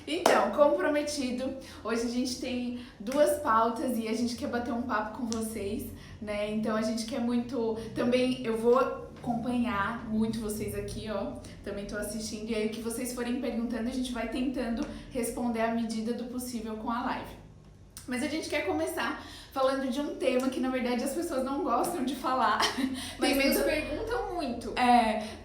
Então, como prometido, hoje a gente tem duas pautas e a gente quer bater um papo com vocês, né? Então a gente quer muito. Também eu vou acompanhar muito vocês aqui, ó. Também tô assistindo. E aí, o que vocês forem perguntando, a gente vai tentando responder à medida do possível com a live. Mas a gente quer começar falando de um tema que, na verdade, as pessoas não gostam de falar. Mas nos perguntam muito.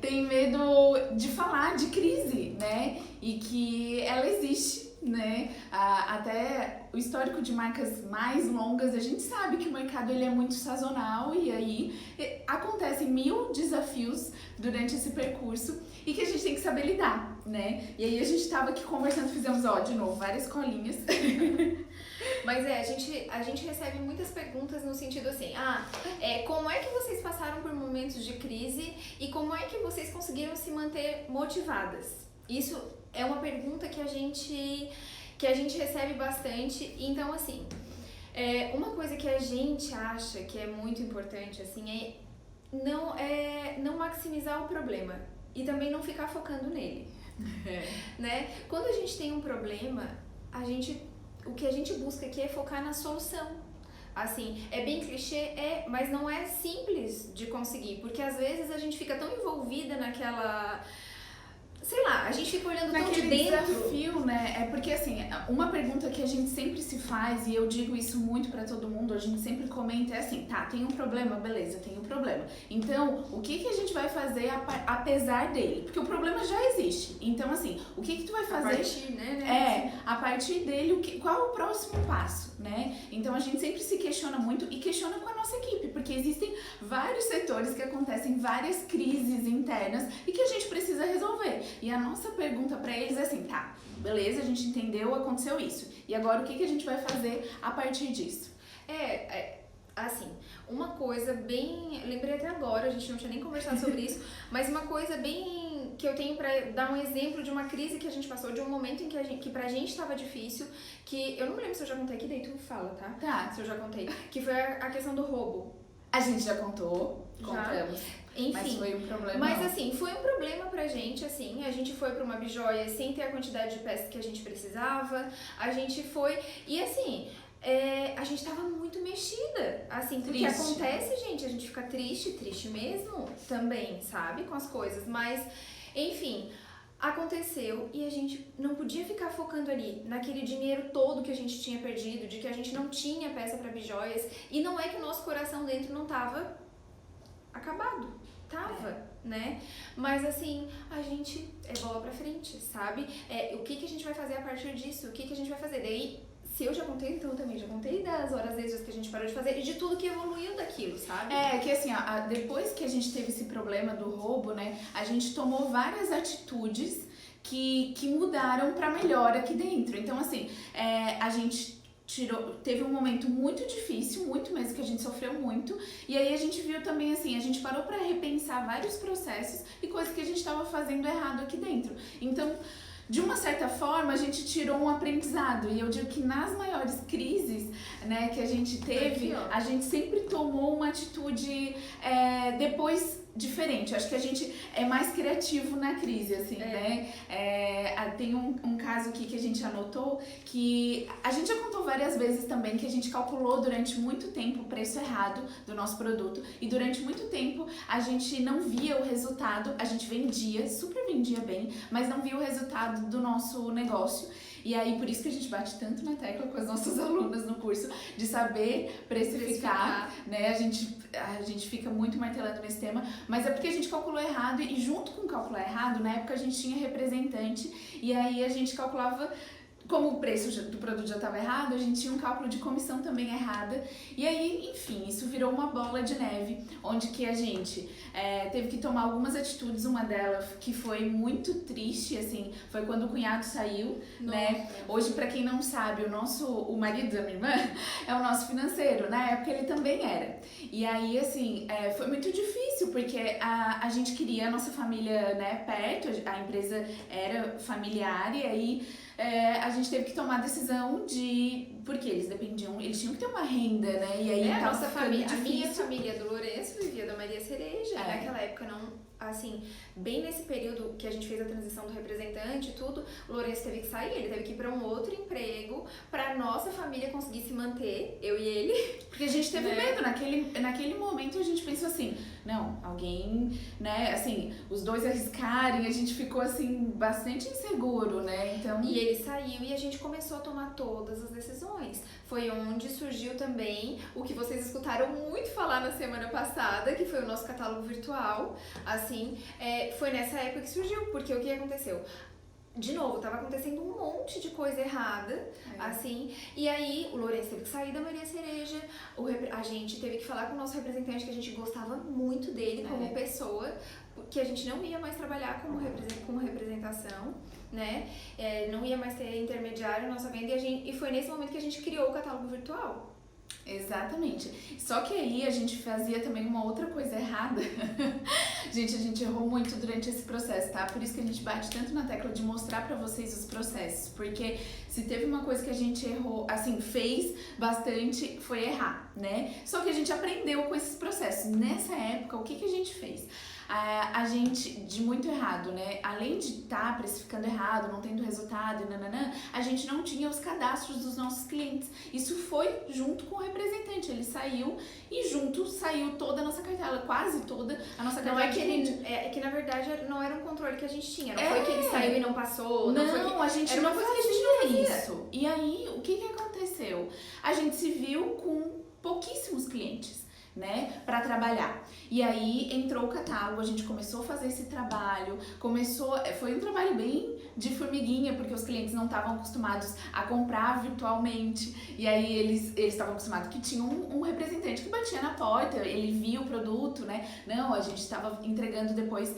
Tem medo de falar de crise, né? E que ela existe, né? Até o histórico de marcas mais longas, a gente sabe que o mercado ele é muito sazonal e aí acontecem 1000 desafios durante esse percurso e que a gente tem que saber lidar, né? E aí a gente tava aqui conversando, fizemos, de novo, várias colinhas. Mas a gente recebe muitas perguntas no sentido assim, como é que vocês passaram por momentos de crise e como é que vocês conseguiram se manter motivadas? Isso é uma pergunta que a gente recebe bastante. Então, assim, uma coisa que a gente acha que é muito importante, assim, não maximizar o problema e também não ficar focando nele, né? Quando a gente tem um problema, o que a gente busca aqui é focar na solução. Assim, é bem clichê, mas não é simples de conseguir, porque às vezes a gente fica tão envolvida naquela... Sei lá, a gente fica olhando tão de dentro. Desafio, né? É porque, assim, uma pergunta que a gente sempre se faz, e eu digo isso muito pra todo mundo, a gente sempre comenta, é assim, tá, tem um problema, beleza, tem um problema. Então, o que a gente vai fazer apesar dele? Porque o problema já existe. Então, assim, o que tu vai fazer... A partir, né? A partir dele, qual é o próximo passo, né? Então, a gente sempre se questiona muito e questiona com a nossa equipe, porque existem vários setores que acontecem, várias crises internas e que a gente precisa resolver. E a nossa pergunta pra eles é assim, tá, beleza, a gente entendeu, aconteceu isso. E agora o que a gente vai fazer a partir disso? Assim, uma coisa bem... Lembrei até agora, a gente não tinha nem conversado sobre isso, mas uma coisa bem que eu tenho pra dar um exemplo de uma crise que a gente passou, de um momento em que pra gente tava difícil, que eu não me lembro se eu já contei aqui, daí tu fala, tá? Tá. Se eu já contei. Que foi a questão do roubo. A gente já contou, contamos. Enfim, mas foi um problema. Mas assim, foi um problema pra gente, assim, a gente foi pra uma Bijoia sem ter a quantidade de peças que a gente precisava, a gente foi, e assim, a gente tava muito mexida, assim, porque acontece, gente, a gente fica triste mesmo também, sabe, com as coisas, mas, enfim, aconteceu e a gente não podia ficar focando ali naquele dinheiro todo que a gente tinha perdido, de que a gente não tinha peça pra Bijoias, e não é que o nosso coração dentro não tava acabado. Né? Mas assim, a gente bola pra frente, sabe? O que a gente vai fazer a partir disso? O que a gente vai fazer? Daí, se eu já contei, então eu também já contei das horas extras que a gente parou de fazer e de tudo que evoluiu daquilo, sabe? Que assim, depois que a gente teve esse problema do roubo, né, a gente tomou várias atitudes que mudaram pra melhor aqui dentro. Então, assim, a gente teve um momento muito difícil, muito mesmo, que a gente sofreu muito, e aí a gente viu também assim, a gente parou pra repensar vários processos e coisas que a gente tava fazendo errado aqui dentro. Então, de uma certa forma, a gente tirou um aprendizado, e eu digo que nas maiores crises, né, que a gente teve, a gente sempre tomou uma atitude depois diferente. Eu acho que a gente é mais criativo na crise, assim, né? Tem um caso aqui que a gente anotou, que a gente já contou várias vezes também, que a gente calculou durante muito tempo o preço errado do nosso produto, e durante muito tempo a gente não via o resultado, a gente vendia, super vendia bem, mas não via o resultado do nosso negócio. E aí, por isso que a gente bate tanto na tecla com as nossas alunas no curso, de saber precificar, né? A gente fica muito martelando nesse tema, mas é porque a gente calculou errado, e junto com calcular errado, na época a gente tinha representante, e aí a gente calculava... Como o preço do produto já estava errado, a gente tinha um cálculo de comissão também errada. E aí, enfim, isso virou uma bola de neve, onde que a gente teve que tomar algumas atitudes. Uma delas que foi muito triste, assim, foi quando o cunhado saiu, né? Hoje, pra quem não sabe, o marido da minha irmã é o nosso financeiro. Na época, ele também era. E aí, assim, foi muito difícil, porque a gente queria a nossa família, né, perto, a empresa era familiar, e aí... a gente teve que tomar a decisão de porque eles dependiam, eles tinham que ter uma renda, né? E aí a tava nossa ficando família, a difícil. minha família do Lourenço vivia da Maria Cereja. É. Naquela época não, assim, bem nesse período que a gente fez a transição do representante e tudo, o Lourenço teve que sair, ele teve que ir pra um outro emprego pra nossa família conseguir se manter, eu e ele. Porque a gente teve Né? medo, naquele momento a gente pensou assim, não, alguém, né, assim, os dois arriscarem, a gente ficou assim, bastante inseguro, né, então... E ele saiu e a gente começou a tomar todas as decisões. Foi onde surgiu também o que vocês escutaram muito falar na semana passada, que foi o nosso catálogo virtual. Assim, foi nessa época que surgiu, porque o que aconteceu? De novo, tava acontecendo um monte de coisa errada, assim, e aí o Lourenço teve que sair da Maria Cereja, a gente teve que falar com o nosso representante, que a gente gostava muito dele como pessoa, que a gente não ia mais trabalhar com representação, né, não ia mais ter intermediário na nossa venda, e foi nesse momento que a gente criou o catálogo virtual. Exatamente. Só que aí a gente fazia também uma outra coisa errada. Gente, a gente errou muito durante esse processo, tá? Por isso que a gente bate tanto na tecla de mostrar pra vocês os processos. Porque se teve uma coisa que a gente errou, assim, fez bastante, foi errar, né? Só que a gente aprendeu com esses processos. Nessa época, o que que a gente fez? A gente, de muito errado, né? Além de estar precificando errado, não tendo resultado e nananã, a gente não tinha os cadastros dos nossos clientes. Isso foi junto com o representante. Ele saiu e junto saiu toda a nossa cartela, quase toda a nossa cartela. Não é que na verdade não era um controle que a gente tinha, não foi que ele saiu e não passou. Não, a gente era não uma coisa que a gente não fazia fazia. isso. E aí, o que que aconteceu? A gente se viu com pouquíssimos clientes, né, para trabalhar. E aí entrou o catálogo, a gente começou a fazer esse trabalho, foi um trabalho bem de formiguinha, porque os clientes não estavam acostumados a comprar virtualmente, e aí eles estavam acostumados que tinha um representante que batia na porta, ele via o produto, né, não, a gente estava entregando depois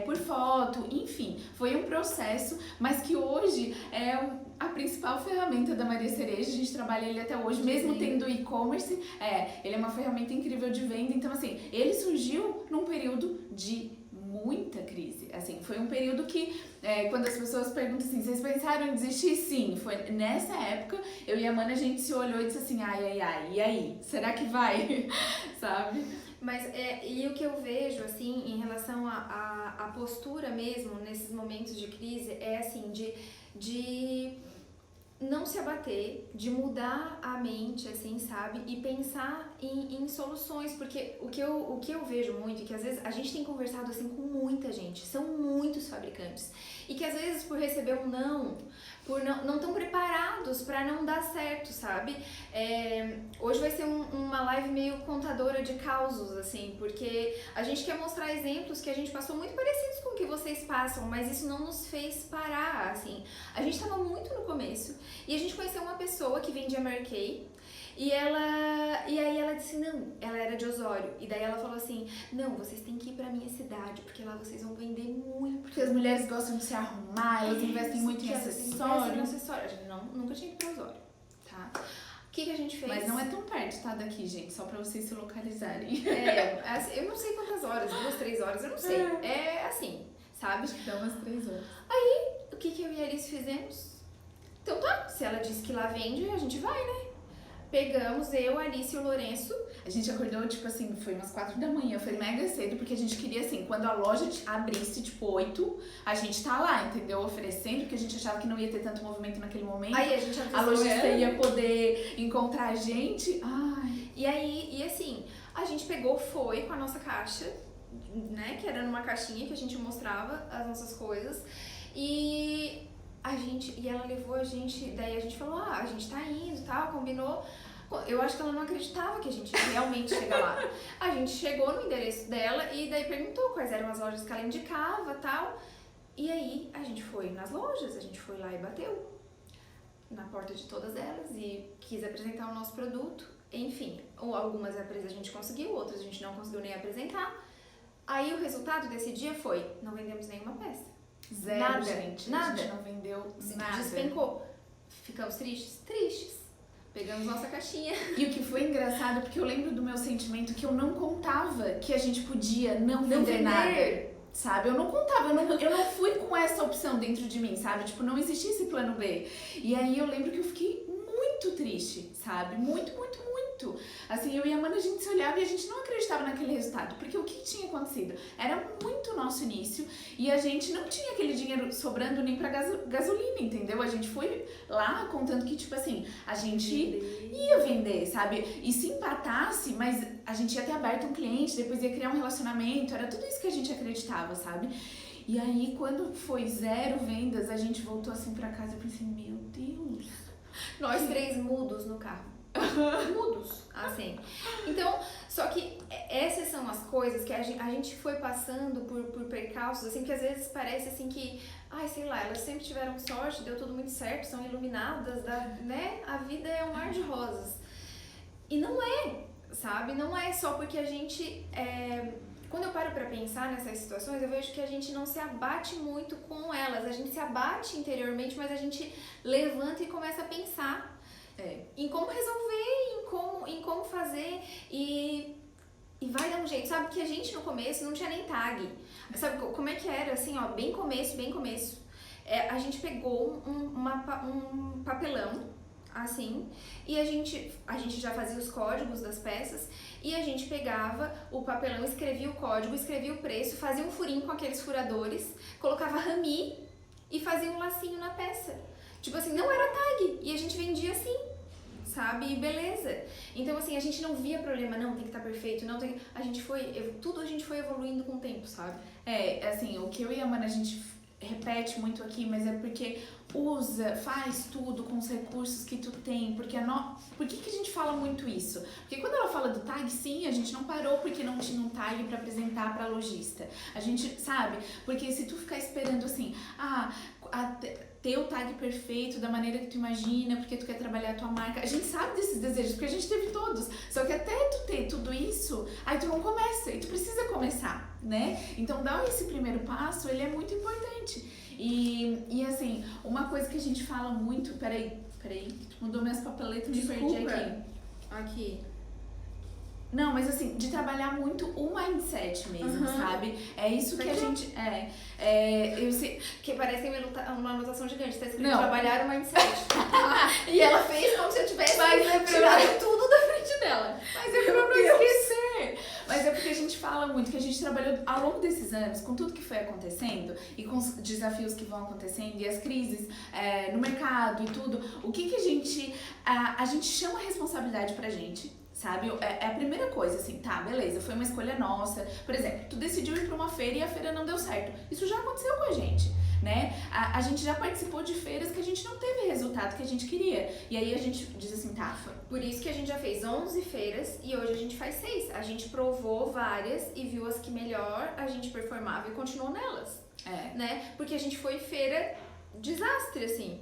por foto, enfim, foi um processo, mas que hoje é a principal ferramenta da Maria Cereja, a gente trabalha ele até hoje, mesmo tendo e-commerce, ele é uma ferramenta incrível de venda, então assim, ele surgiu num período de muita crise, assim, foi um período que, quando as pessoas perguntam assim, vocês pensaram em desistir? Sim, foi nessa época, eu e a Mana, a gente se olhou e disse assim, ai, e aí, será que vai, sabe? Mas, e o que eu vejo, assim, em relação à postura mesmo, nesses momentos de crise, é assim, de não se abater, de mudar a mente, assim, sabe? E pensar em soluções, porque o que eu vejo muito, é que às vezes a gente tem conversado, assim, com muita gente, são muitos fabricantes, e que às vezes por receber um não, por não estão preparados para não dar certo, sabe? Hoje vai ser uma live meio contadora de causos, assim, porque a gente quer mostrar exemplos que a gente passou muito parecidos com o que vocês passam, mas isso não nos fez parar, assim. A gente estava muito no começo e a gente conheceu uma pessoa que vendia Mary Kay. E aí ela disse, não, ela era de Osório. E daí ela falou assim, não, vocês têm que ir pra minha cidade, porque lá vocês vão vender muito. Porque as mulheres gostam de se arrumar, elas investem muito em acessórios. A gente nunca tinha ido pra Osório, tá? O que a gente fez? Mas não é tão perto, tá, daqui, gente, só pra vocês se localizarem. Eu não sei quantas horas, 2, 3 horas, eu não sei. É assim, sabe? Acho que dá umas 3 horas. O que eu e a Alice fizemos? Então tá, se ela disse que lá vende, a gente vai, né? Pegamos eu, a Alice e o Lourenço. A gente acordou, tipo assim, foi umas 4 da manhã, foi mega cedo, porque a gente queria, assim, quando a loja abrisse, tipo, 8, a gente tá lá, entendeu? Oferecendo, porque a gente achava que não ia ter tanto movimento naquele momento. Aí a gente A lojista ia poder encontrar a gente. Ai. E assim, a gente foi com a nossa caixa, né? Que era numa caixinha que a gente mostrava as nossas coisas. E ela levou a gente, daí a gente falou, a gente tá indo e tal, combinou. Eu acho que ela não acreditava que a gente ia realmente chegar lá. A gente chegou no endereço dela e daí perguntou quais eram as lojas que ela indicava e tal. E aí a gente foi nas lojas, a gente foi lá e bateu na porta de todas elas e quis apresentar o nosso produto. Enfim, algumas a gente conseguiu, outras a gente não conseguiu nem apresentar. Aí o resultado desse dia foi, não vendemos nenhuma peça. Zero, Nada, gente. nada. A gente não vendeu nada. Despencou. Ficamos tristes? Tristes. Pegamos nossa caixinha. E o que foi engraçado, porque eu lembro do meu sentimento que eu não contava que a gente podia não vender nada. Sabe? Eu não contava, eu não fui com essa opção dentro de mim, sabe? Tipo, não existia esse plano B. E aí eu lembro que eu fiquei muito muito triste, sabe? Muito, muito, muito. Assim, eu e a Amanda, a gente se olhava e a gente não acreditava naquele resultado, porque o que tinha acontecido? Era muito nosso início e a gente não tinha aquele dinheiro sobrando nem pra gasolina, entendeu? A gente foi lá contando que, tipo assim, a gente ia vender, sabe? E se empatasse, mas a gente ia ter aberto um cliente, depois ia criar um relacionamento, era tudo isso que a gente acreditava, sabe? E aí, quando foi 0 vendas, a gente voltou assim pra casa e pensei, meu Deus. Nós 3 mudos no carro. Mudos, assim. Então, só que essas são as coisas que a gente foi passando por percalços, assim, que às vezes parece assim que, ai, sei lá, elas sempre tiveram sorte, deu tudo muito certo, são iluminadas, né? A vida é um mar de rosas. E não é, sabe? Não é só porque a gente... Quando eu paro pra pensar nessas situações, eu vejo que a gente não se abate muito com elas. A gente se abate interiormente, mas a gente levanta e começa a pensar em como resolver, em como fazer e vai dar um jeito. Sabe que a gente no começo não tinha nem tag. Sabe como é que era? Assim, ó, bem começo. A gente pegou um papelão, assim, e a gente já fazia os códigos das peças e a gente pegava o papelão, escrevia o código, escrevia o preço, fazia um furinho com aqueles furadores, colocava rami e fazia um lacinho na peça. Tipo assim, não era tag e a gente vendia assim, sabe? E beleza. Então assim, a gente não via problema, não, tem que estar perfeito, não tem... A gente foi evoluindo com o tempo, sabe? Assim, o que eu e a Amanda, a gente repete muito aqui, mas é porque faz tudo com os recursos que tu tem, porque por que a gente fala muito isso? Porque quando ela fala do tag, sim, a gente não parou porque não tinha um tag para apresentar para lojista. A gente, sabe? Porque se tu ficar esperando assim, ter o tag perfeito da maneira que tu imagina, porque tu quer trabalhar a tua marca, a gente sabe desses desejos, porque a gente teve todos, só que até tu ter tudo isso, aí tu não começa, e tu precisa começar, né? Então dar esse primeiro passo, ele é muito importante. E assim, uma coisa que a gente fala muito, peraí, tu mudou minhas papeletas, me perdi aqui. Não, mas assim, de trabalhar muito o mindset mesmo, sabe? É isso que a gente... eu sei... Que parece uma anotação gigante, tá escrito não. Trabalhar o mindset. E ela fez como se eu tivesse tirado tudo da frente dela. Mas é pra não esquecer. Mas é porque a gente fala muito, que a gente trabalhou ao longo desses anos, com tudo que foi acontecendo, e com os desafios que vão acontecendo, e as crises no mercado e tudo, o que a gente... A gente chama a responsabilidade pra gente, sabe? É a primeira coisa, assim, tá, beleza, foi uma escolha nossa. Por exemplo, tu decidiu ir pra uma feira e a feira não deu certo. Isso já aconteceu com a gente, né? A gente já participou de feiras que a gente não teve resultado que a gente queria. E aí a gente diz assim, tá, foi. Por isso que a gente já fez 11 feiras e hoje a gente faz 6. A gente provou várias e viu as que melhor a gente performava e continuou nelas, né? Porque a gente foi feira desastre, assim.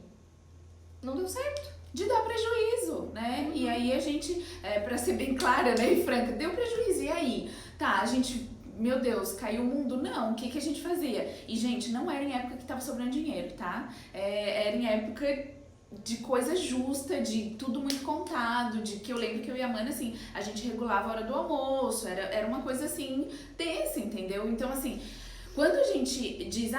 Não deu certo. De dar prejuízo, né? E aí a gente, pra ser bem clara, né, e franca, deu prejuízo. E aí? Tá, a gente, meu Deus, caiu o mundo? Não, o que a gente fazia? E, gente, não era em época que tava sobrando dinheiro, tá? Era em época de coisa justa, de tudo muito contado, de que eu lembro que eu e a Amanda, assim, a gente regulava a hora do almoço, era uma coisa, assim, tensa, entendeu? Então, assim... Quando a gente diz,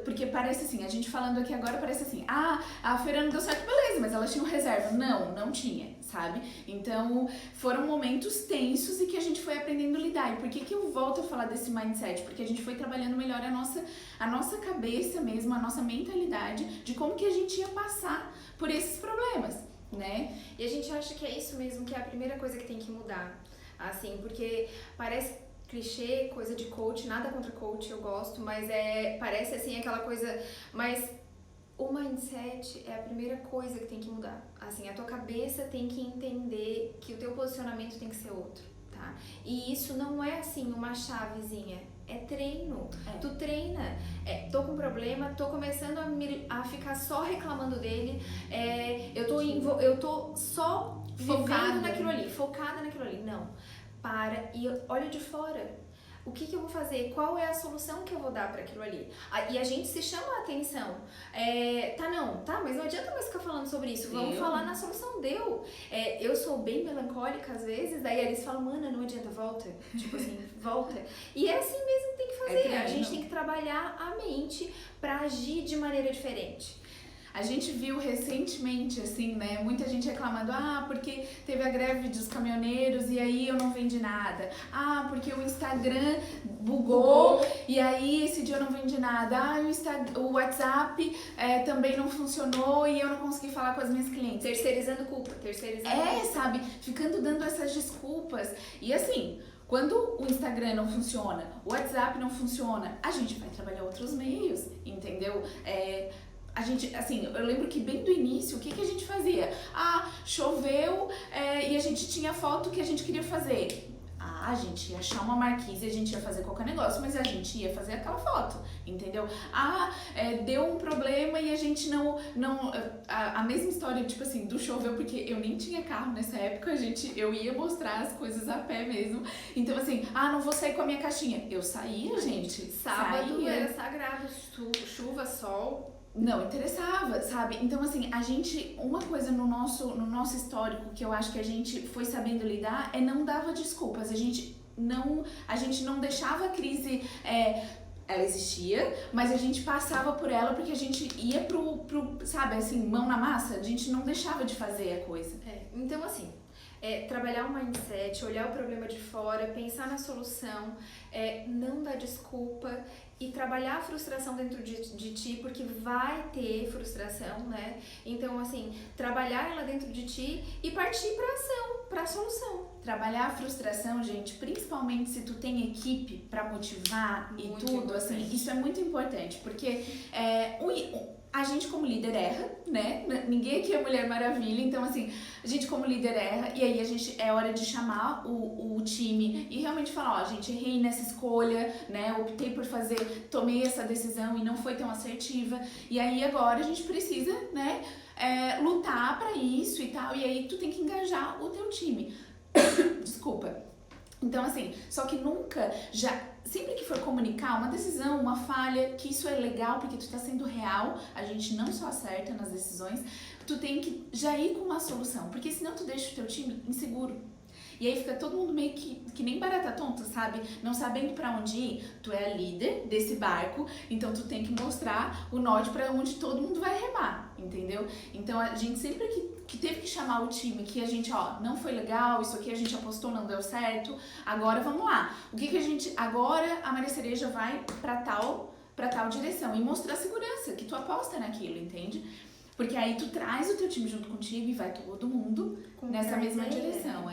porque parece assim, a gente falando aqui agora parece assim, a feira não deu certo, beleza, mas elas tinham reserva. Não tinha, sabe? Então, foram momentos tensos e que a gente foi aprendendo a lidar. E por que eu volto a falar desse mindset? Porque a gente foi trabalhando melhor a nossa cabeça mesmo, a nossa mentalidade, de como que a gente ia passar por esses problemas, né? E a gente acha que é isso mesmo, que é a primeira coisa que tem que mudar, assim, porque parece... clichê, coisa de coach, nada contra coach, eu gosto, mas parece assim aquela coisa, mas o mindset é a primeira coisa que tem que mudar. Assim, a tua cabeça tem que entender que o teu posicionamento tem que ser outro, tá? E isso não é assim uma chavezinha, é treino. Tu treina. Tô com problema, tô começando a ficar só reclamando dele, eu tô só vivendo naquilo ali, focada naquilo ali. Não. Para e olha de fora. O que eu vou fazer? Qual é a solução que eu vou dar para aquilo ali? E a gente se chama a atenção. Mas não adianta mais ficar falando sobre isso. Vamos falar na solução. Eu sou bem melancólica às vezes, daí eles falam, mana, não adianta, volta. Tipo assim, volta. E é assim mesmo que tem que fazer. A gente tem que trabalhar a mente para agir de maneira diferente. A gente viu recentemente, assim, né, muita gente reclamando, porque teve a greve dos caminhoneiros e aí eu não vendi nada. Porque o Instagram bugou e aí esse dia eu não vendi nada. O WhatsApp também não funcionou e eu não consegui falar com as minhas clientes. Terceirizando culpa, sabe? Ficando dando essas desculpas. E assim, quando o Instagram não funciona, o WhatsApp não funciona, a gente vai trabalhar outros meios, entendeu? A gente, assim, eu lembro que bem do início, o que a gente fazia? Choveu e a gente tinha foto que a gente queria fazer. A gente ia achar uma marquise, a gente ia fazer qualquer negócio, mas a gente ia fazer aquela foto, entendeu? Deu um problema e a gente não a mesma história, tipo assim, do choveu, porque eu nem tinha carro nessa época, eu ia mostrar as coisas a pé mesmo. Então assim, não vou sair com a minha caixinha. Eu saía, gente. Sábado era sagrado, chuva, sol. Não interessava, sabe? Então, assim, uma coisa no nosso histórico que eu acho que a gente foi sabendo lidar é não dava desculpas. A gente não deixava a crise, ela existia, mas a gente passava por ela porque a gente ia sabe, assim, mão na massa, a gente não deixava de fazer a coisa. Então, assim, trabalhar o mindset, olhar o problema de fora, pensar na solução, não dar desculpa e trabalhar a frustração dentro de ti, porque vai ter frustração, né? Então, assim, trabalhar ela dentro de ti e partir pra ação, pra solução. Trabalhar a frustração, gente, principalmente se tu tem equipe pra motivar e Muito tudo, importante. assim, isso é muito importante, porque a gente como líder erra, né? Ninguém aqui é Mulher Maravilha, então assim, a gente como líder erra e aí é hora de chamar o time e realmente falar, gente, errei nessa escolha, né? Optei por tomei essa decisão e não foi tão assertiva e aí agora a gente precisa, né, lutar pra isso e tal, e aí tu tem que engajar o teu time. Desculpa. Então assim, só que sempre que for comunicar uma decisão, uma falha, que isso é legal porque tu tá sendo real, a gente não só acerta nas decisões, tu tem que já ir com uma solução, porque senão tu deixa o teu time inseguro. E aí fica todo mundo meio que nem barata tonta, sabe? Não sabendo pra onde ir. Tu é a líder desse barco, então tu tem que mostrar o norte pra onde todo mundo vai remar, entendeu? Então a gente sempre que teve que chamar o time, que a gente, não foi legal, isso aqui a gente apostou, não deu certo, agora vamos lá. Agora a Maria Cereja vai pra tal direção e mostrar segurança, que tu aposta naquilo, entende? Porque aí tu traz o teu time junto contigo e vai todo mundo nessa mesma direção,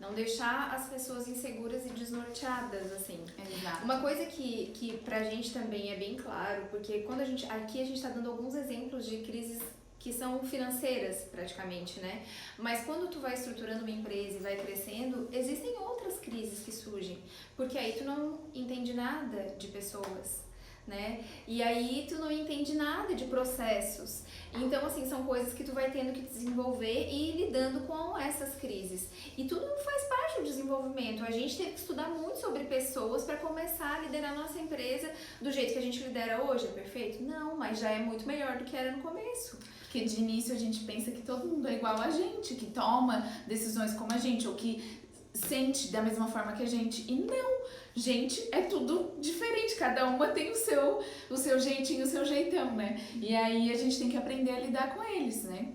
Não deixar as pessoas inseguras e desnorteadas, assim. Exato. Uma coisa que pra gente também é bem claro, porque quando aqui a gente tá dando alguns exemplos de crises que são financeiras, praticamente, né? Mas quando tu vai estruturando uma empresa e vai crescendo, existem outras crises que surgem, porque aí tu não entende nada de pessoas, né? E aí tu não entende nada de processos. Então, assim, são coisas que tu vai tendo que desenvolver e ir lidando com essas crises. E tudo faz parte do desenvolvimento. A gente teve que estudar muito sobre pessoas para começar a liderar a nossa empresa do jeito que a gente lidera hoje. É perfeito? Não, mas já é muito melhor do que era no começo. Porque de início a gente pensa que todo mundo é igual a gente, que toma decisões como a gente, ou que sente da mesma forma que a gente. E não, gente, é tudo diferente, cada uma tem o seu jeitinho, o seu jeitão, né? E aí a gente tem que aprender a lidar com eles, né?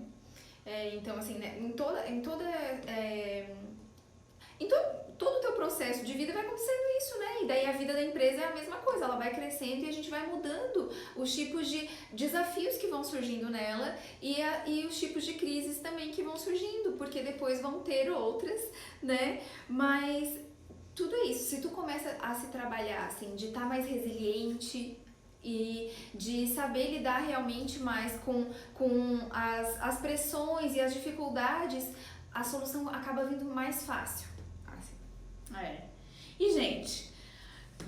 Então, assim, né, todo o teu processo de vida vai acontecendo isso, né? E daí a vida da empresa é a mesma coisa, ela vai crescendo e a gente vai mudando os tipos de desafios que vão surgindo nela e os tipos de crises também que vão surgindo, porque depois vão ter outras, né? Mas tudo é isso, se tu começa a se trabalhar, assim, de estar mais resiliente e de saber lidar realmente mais com as pressões e as dificuldades, a solução acaba vindo mais fácil. E, gente,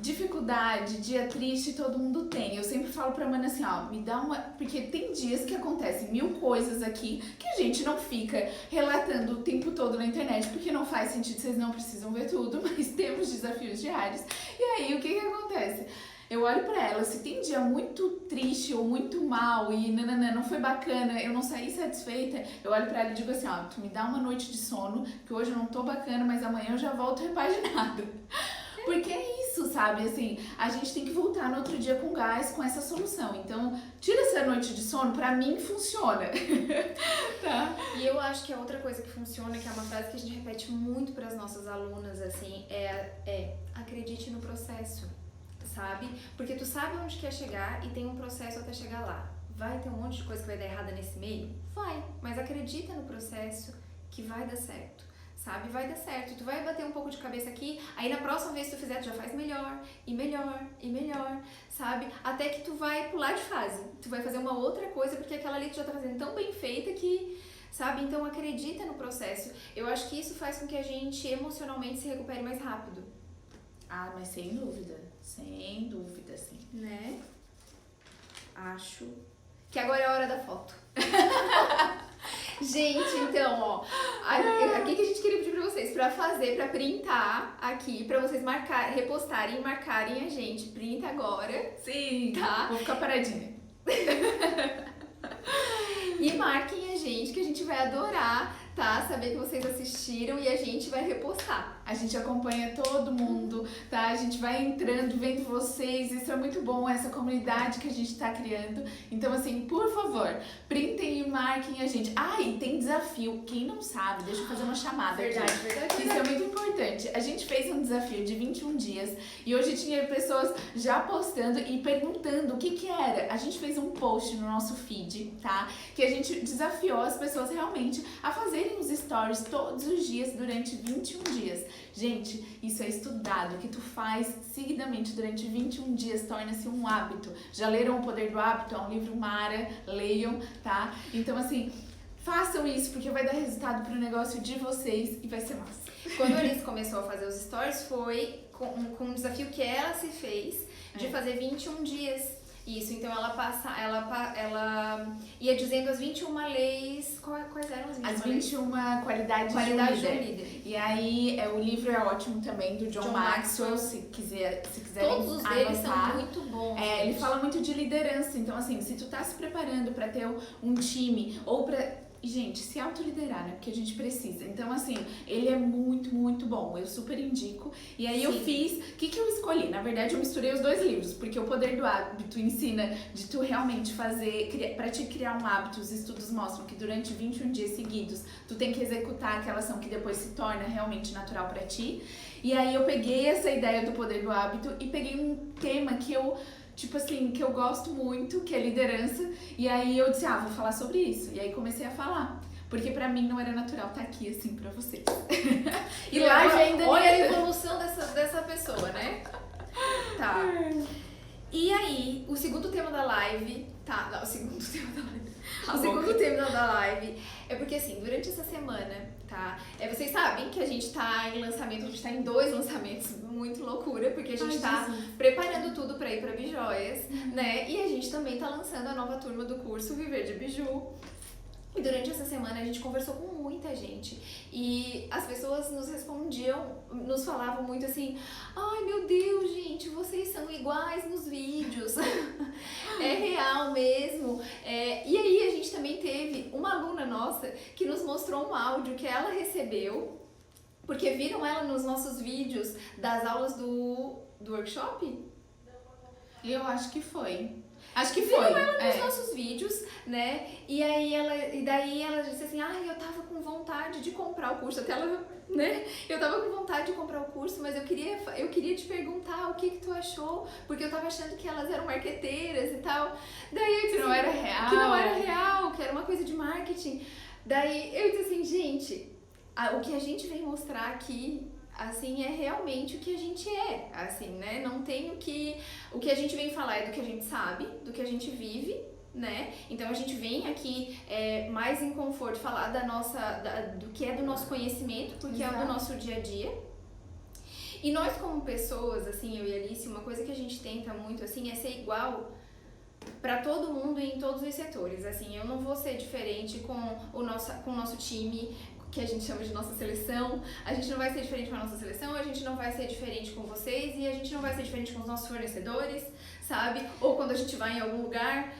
dificuldade, dia triste, todo mundo tem. Eu sempre falo pra Mana assim, me dá uma... Porque tem dias que acontecem 1000 coisas aqui que a gente não fica relatando o tempo todo na internet, porque não faz sentido, vocês não precisam ver tudo, mas temos desafios diários. E aí, o que acontece? Eu olho pra ela, se tem dia muito triste ou muito mal e não foi bacana, eu não saí satisfeita, eu olho pra ela e digo assim, tu me dá uma noite de sono, que hoje eu não tô bacana, mas amanhã eu já volto repaginada. Porque é isso, sabe? Assim, a gente tem que voltar no outro dia com gás, com essa solução. Então, tira essa noite de sono, pra mim funciona. Tá? E eu acho que a outra coisa que funciona, que é uma frase que a gente repete muito para as nossas alunas, assim, é acredite no processo, sabe? Porque tu sabe onde quer chegar e tem um processo até chegar lá. Vai ter um monte de coisa que vai dar errada nesse meio? Vai, mas acredita no processo que vai dar certo, sabe? Vai dar certo. Tu vai bater um pouco de cabeça aqui, aí na próxima vez que tu fizer, tu já faz melhor, e melhor, e melhor, sabe? Até que tu vai pular de fase. Tu vai fazer uma outra coisa, porque aquela ali tu já tá fazendo tão bem feita que, sabe? Então acredita no processo. Eu acho que isso faz com que a gente emocionalmente se recupere mais rápido. Ah, mas sem dúvida, sim. Né? Acho que agora é a hora da foto. Gente, então, ó, aqui que a gente queria pedir pra vocês, pra printar aqui, pra vocês repostarem e marcarem a gente. Printa agora, Sim, tá? Vou ficar paradinha. E marquem a gente, que a gente vai adorar, tá? Saber que vocês assistiram e a gente vai repostar. A gente acompanha todo mundo, tá? A gente vai entrando, vendo vocês. Isso é muito bom, essa comunidade que a gente tá criando. Então, assim, por favor, printem e marquem a gente. Ah, e tem desafio. Quem não sabe, deixa eu fazer uma chamada Verdade, aqui. verdade. Isso é muito importante. A gente fez um desafio de 21 dias e hoje tinha pessoas já postando e perguntando o que que era. A gente fez um post no nosso feed, tá? Que a gente desafiou as pessoas realmente a fazerem os stories todos os dias durante 21 dias. Gente, isso é estudado. O que tu faz seguidamente durante 21 dias torna-se um hábito. Já leram O Poder do Hábito? É um livro mara, leiam, tá? Então, assim, façam isso porque vai dar resultado pro negócio de vocês e vai ser massa. Quando a Alice começou a fazer os stories, foi com um desafio que ela se fez de fazer 21 dias. Isso, então ela ia dizendo as 21 leis, quais eram as 21 As leis? 21 qualidades de um Qualidades de um líder. líder. E aí, o livro é ótimo também, do John Maxwell, se quiserem Todos os deles são anotar. muito bons. Ele gente. fala muito de liderança, então assim, se tu tá se preparando pra ter um time ou pra... Gente, se autoliderar, né? Porque a gente precisa. Então, assim, ele é muito, muito bom. Eu super indico. E aí eu Sim. fiz... O que eu escolhi? Na verdade, eu misturei os dois livros. Porque O Poder do Hábito ensina de tu realmente fazer... Pra te criar um hábito, os estudos mostram que durante 21 dias seguidos, tu tem que executar aquela ação que depois se torna realmente natural pra ti. E aí eu peguei essa ideia do Poder do Hábito e peguei um tema que eu... Tipo assim, que eu gosto muito, que é liderança. E aí eu disse, vou falar sobre isso. E aí comecei a falar. Porque pra mim não era natural estar aqui, assim, pra vocês. E lá agora, ainda olha a evolução dessa pessoa, né? Tá. E aí, o segundo tema da live... Tá, não, o segundo tema da live... O segundo tema da live é porque, assim, durante essa semana, tá? Vocês sabem que a gente tá em lançamento, a gente tá em 2 lançamentos, muito loucura, porque a gente tá preparando tudo pra ir pra Bijoias, né? E a gente também tá lançando a nova turma do curso Viver de Biju. E durante essa semana a gente conversou com muita gente e as pessoas nos respondiam, nos falavam muito assim: ai meu Deus, gente, vocês são iguais nos vídeos, é real mesmo. E aí a gente também teve uma aluna nossa que nos mostrou um áudio que ela recebeu, porque viram ela nos nossos vídeos das aulas do workshop? Eu acho que foi. Acho que Viram foi. ela nos nossos vídeos, né? E daí ela disse assim, eu tava com vontade de comprar o curso, até ela, né? Eu tava com vontade de comprar o curso, mas eu queria te perguntar o que tu achou, porque eu tava achando que elas eram marqueteiras e tal. Daí eu disse Que não era real. Que não era real, que era uma coisa de marketing. Daí eu disse assim, gente, o que a gente vem mostrar aqui, assim, é realmente o que a gente é, assim, né? Não tem o que a gente vem falar é do que a gente sabe, do que a gente vive, né? Então a gente vem aqui mais em conforto falar do que é do nosso conhecimento, porque é o do nosso dia a dia. E nós como pessoas, assim, eu e a Alice, uma coisa que a gente tenta muito, assim, é ser igual para todo mundo em todos os setores, assim, eu não vou ser diferente com o nosso time, que a gente chama de nossa seleção, a gente não vai ser diferente com a nossa seleção, a gente não vai ser diferente com vocês e a gente não vai ser diferente com os nossos fornecedores, sabe? Ou quando a gente vai em algum lugar,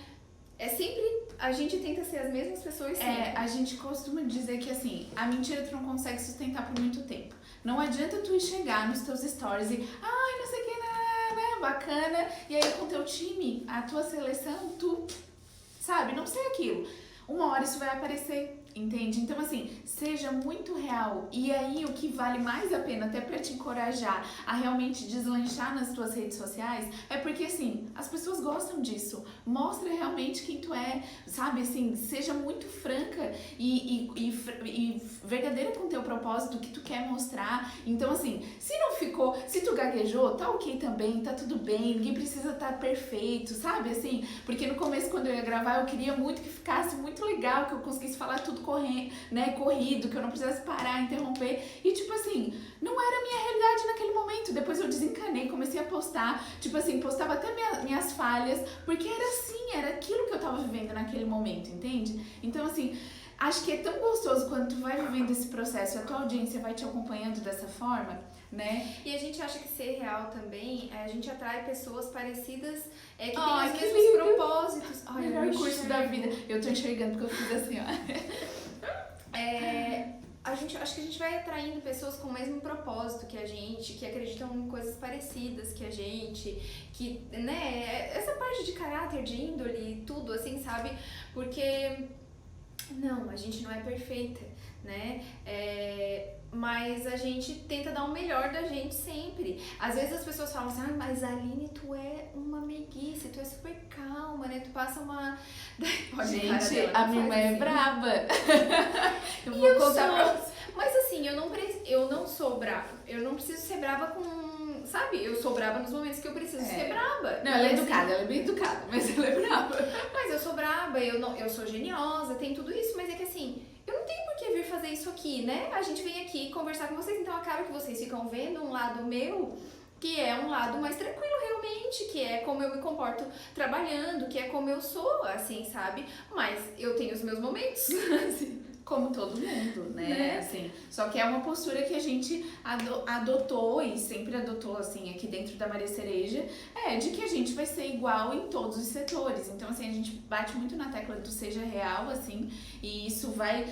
a gente tenta ser as mesmas pessoas sempre. A gente costuma dizer que assim, a mentira tu não consegue sustentar por muito tempo. Não adianta tu chegar nos teus stories e, ai, não sei o que, né, bacana, e aí com o teu time, a tua seleção, tu, sabe, não sei aquilo. Uma hora isso vai aparecer, entende? Então, assim, seja muito real. E aí, o que vale mais a pena, até pra te encorajar a realmente deslanchar nas tuas redes sociais, é porque, assim, as pessoas gostam disso. Mostra realmente quem tu é, sabe? Assim, seja muito franca e verdadeira com o teu propósito, o que tu quer mostrar. Então, assim, se não ficou, se tu gaguejou, tá ok também, tá tudo bem, ninguém precisa estar perfeito, sabe? Assim, porque no começo, quando eu ia gravar, eu queria muito que ficasse muito legal, que eu conseguisse falar tudo corrido, que eu não precisasse parar, interromper. E tipo assim, não era a minha realidade naquele momento. Depois eu desencanei, comecei a postar, tipo assim, postava até minhas falhas, porque era assim, era aquilo que eu tava vivendo naquele momento, entende? Então assim, acho que é tão gostoso quando tu vai vivendo esse processo e a tua audiência vai te acompanhando dessa forma, né? E a gente acha que ser real também, a gente atrai pessoas parecidas que têm Ai, os que mesmos lindo. propósitos. Ai, Melhor eu curso enxergo. da vida. Eu tô enxergando porque eu fiz assim, ó. Acho que a gente vai atraindo pessoas com o mesmo propósito que a gente, que acreditam em coisas parecidas que a gente, que, né, essa parte de caráter, de índole, tudo, assim, sabe? Porque, não, a gente não é perfeita, né? Mas a gente tenta dar o melhor da gente sempre. Às vezes as pessoas falam assim, mas Aline, tu é uma meiguice, tu é super calma, né? Tu passa uma... Gente, a minha mãe é braba. Eu E vou eu contar pra sou, mas assim, eu não sou brava. Eu não preciso ser brava com, sabe? Eu sou brava nos momentos que eu preciso ser brava. Não, ela é assim, educada, ela é bem educada, mas ela é braba. Mas eu sou braba, eu sou geniosa, tem tudo isso, mas é que assim, eu não tenho por que vir fazer isso aqui, né? A gente vem aqui conversar com vocês, então acaba que vocês ficam vendo um lado meu, que é um lado mais tranquilo realmente, que é como eu me comporto trabalhando, que é como eu sou, assim, sabe? Mas eu tenho os meus momentos, assim. Como todo mundo, né? Assim, só que é uma postura que a gente adotou e sempre adotou, assim, aqui dentro da Maria Cereja, de que a gente vai ser igual em todos os setores. Então, assim, a gente bate muito na tecla do seja real, assim, e isso vai,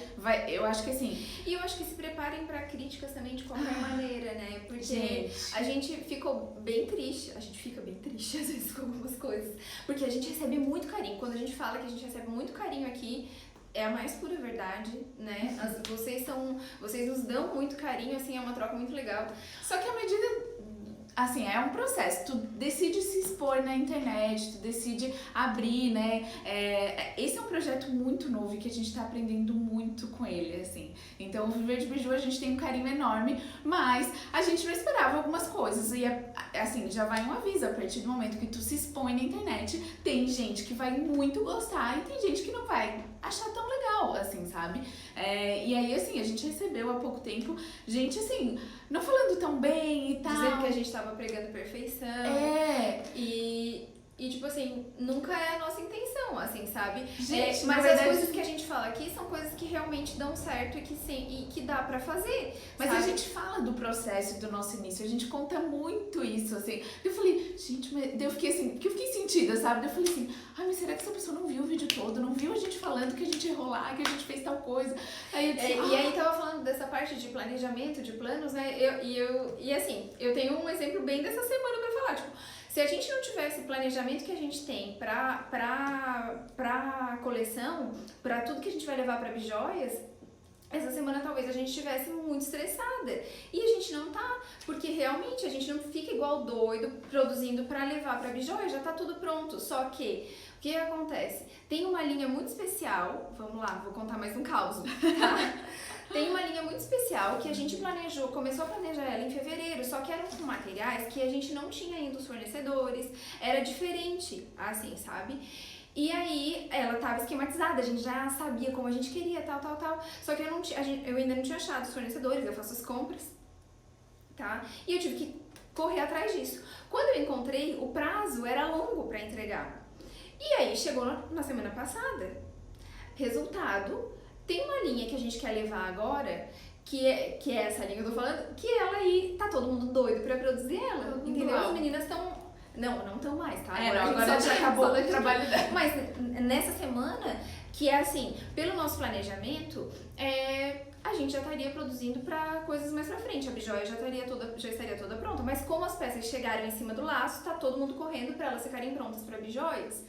eu acho que assim... E eu acho que se preparem pra críticas também de qualquer maneira, né? Porque Gente. a gente ficou bem triste, a gente fica bem triste às vezes com algumas coisas, porque a gente recebe muito carinho. Quando a gente fala que a gente recebe muito carinho aqui, é a mais pura verdade, né? Vocês nos dão muito carinho, assim, é uma troca muito legal. Só que à medida, assim, é um processo. Tu decide se expor na internet, tu decide abrir, né? Esse é um projeto muito novo e que a gente tá aprendendo muito com ele, assim. Então, o Viver de Biju, a gente tem um carinho enorme, mas a gente não esperava algumas coisas. E, assim, já vai um aviso, a partir do momento que tu se expõe na internet, tem gente que vai muito gostar e tem gente que não vai achar tão legal, assim, sabe? E aí, assim, a gente recebeu há pouco tempo gente, assim, não falando tão bem e tal. Dizendo que a gente tava pregando perfeição. E tipo assim, nunca é a nossa intenção, assim, sabe? Gente, mas verdade, as coisas que a gente fala aqui são coisas que realmente dão certo e que dá pra fazer. Mas sabe? a gente fala do processo do nosso início, a gente conta muito isso, assim. Eu falei, gente, mas eu fiquei assim, porque eu fiquei sentida, sabe? Eu falei assim, ai, mas será que essa pessoa não viu o vídeo todo? Não viu a gente falando que a gente errou lá, que a gente fez tal coisa? Aí eu disse, E aí tava falando dessa parte de planejamento, de planos, né? E assim, eu tenho um exemplo bem dessa semana pra falar, tipo, se a gente não tivesse planejamento que a gente tem pra coleção, pra tudo que a gente vai levar pra Bijóias, essa semana talvez a gente estivesse muito estressada. E a gente não tá, porque realmente a gente não fica igual doido produzindo pra levar pra Bijóias, já tá tudo pronto. Só que, o que acontece? Tem uma linha muito especial, vamos lá, vou contar mais um caos, tá? Tem uma linha muito especial que a gente planejou, começou a planejar ela em fevereiro, só que eram com materiais que a gente não tinha ainda os fornecedores, era diferente, assim, sabe? E aí, ela tava esquematizada, a gente já sabia como a gente queria, tal. Só que eu ainda não tinha achado os fornecedores, eu faço as compras, tá? E eu tive que correr atrás disso. Quando eu encontrei, o prazo era longo pra entregar. E aí, chegou na semana passada. Resultado, tem uma linha que a gente quer levar agora, que é essa linha que eu tô falando, que ela aí, tá todo mundo doido pra produzir ela, entendeu? As meninas estão... Não estão mais, tá? Agora já acabou o trabalho dela. Mas nessa semana, que é assim, pelo nosso planejamento, a gente já estaria produzindo para coisas mais pra frente. A bijóia já estaria toda pronta. Mas como as peças chegaram em cima do laço, tá todo mundo correndo para elas ficarem prontas para bijóias,